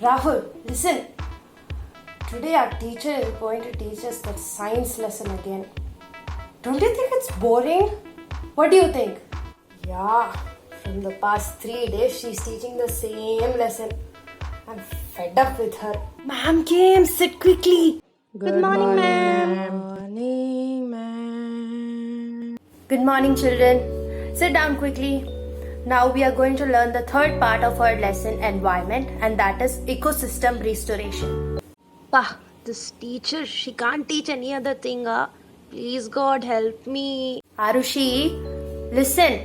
Rahul, listen. Today our teacher is going to teach us that science lesson again. Don't you think it's boring? What do you think? Yeah, from the past 3 days she's teaching the same lesson. I'm fed up with her. Ma'am came, sit quickly. Good morning, ma'am. Morning, ma'am. Good morning, children. Sit down quickly. Now we are going to learn the third part of our lesson, environment, and that is ecosystem restoration. Pa, this teacher, she can't teach any other thing. Please, God, help me. Arushi, listen.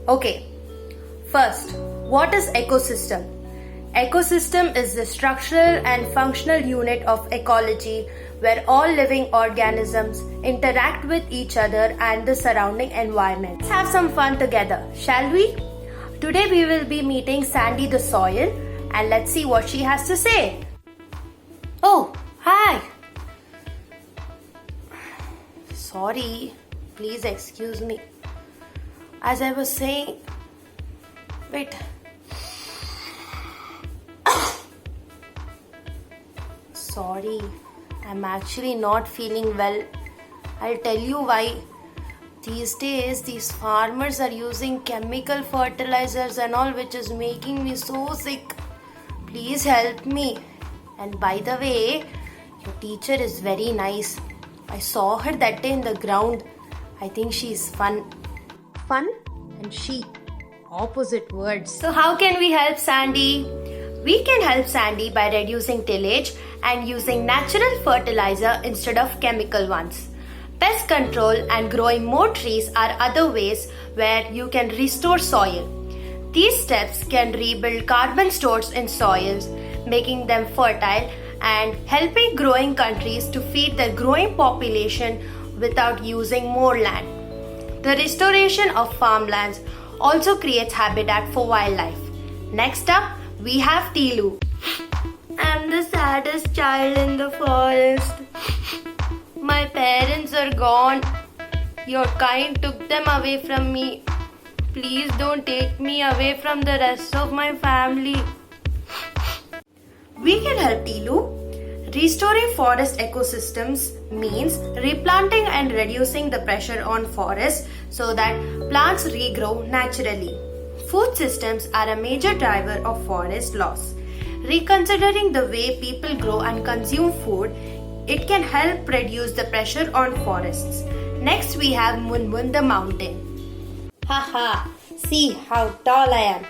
Okay. First, what is ecosystem? Ecosystem is the structural and functional unit of ecology where all living organisms interact with each other and the surrounding environment. Let's have some fun together, shall we? Today we will be meeting Sandy the soil and let's see what she has to say. Oh, hi. Sorry, please excuse me. As I was saying, wait. Sorry, I'm actually not feeling well. I'll tell you why. These days, these farmers are using chemical fertilizers and all, which is making me so sick. Please help me. And by the way, your teacher is very nice. I saw her that day in the ground. I think she's fun. Fun and she. Opposite words. So how can we help Sandy? We can help Sandy by reducing tillage and using natural fertilizer instead of chemical ones. Pest control and growing more trees are other ways where you can restore soil. These steps can rebuild carbon stores in soils, making them fertile and helping growing countries to feed their growing population without using more land. The restoration of farmlands also creates habitat for wildlife. Next up, we have Tilu. I'm the saddest child in the forest. My parents are gone. Your kind took them away from me. Please don't take me away from the rest of my family. We can help Tilu. Restoring forest ecosystems means replanting and reducing the pressure on forests so that plants regrow naturally. Food systems are a major driver of forest loss. Reconsidering the way people grow and consume food, it can help reduce the pressure on forests. Next we have Munmun the mountain. Haha, see how tall I am.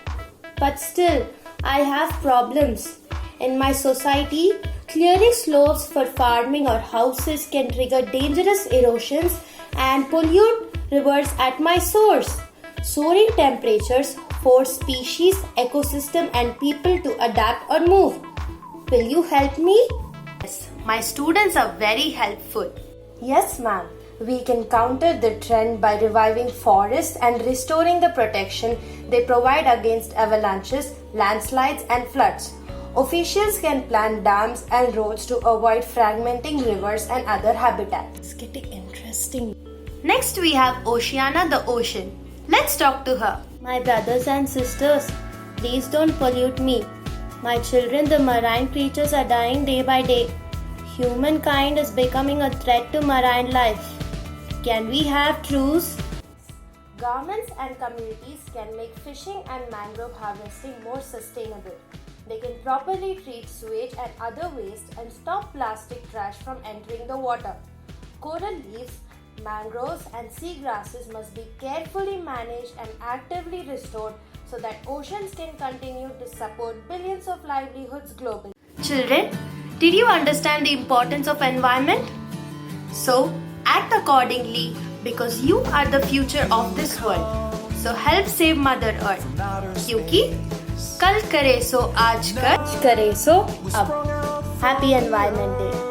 But still, I have problems. In my society, clearing slopes for farming or houses can trigger dangerous erosions and pollute rivers at my source. Soaring temperatures force species, ecosystem and people to adapt or move. Will you help me? Yes, my students are very helpful. Yes, ma'am. We can counter the trend by reviving forests and restoring the protection they provide against avalanches, landslides and floods. Officials can plant dams and roads to avoid fragmenting rivers and other habitats. It's getting interesting. Next we have Oceana the ocean. Let's talk to her. My brothers and sisters, please don't pollute me. My children, the marine creatures are dying day by day. Humankind is becoming a threat to marine life. Can we have truce? Governments and communities can make fishing and mangrove harvesting more sustainable. They can properly treat sewage and other waste and stop plastic trash from entering the water. Coral reefs, mangroves and seagrasses must be carefully managed and actively restored so that oceans can continue to support billions of livelihoods globally. Children, did you understand the importance of environment? So, act accordingly because you are the future of this world. So help save Mother Earth. क्योंकि कल करे सो आज कर, करे सो अब. Happy Environment Day.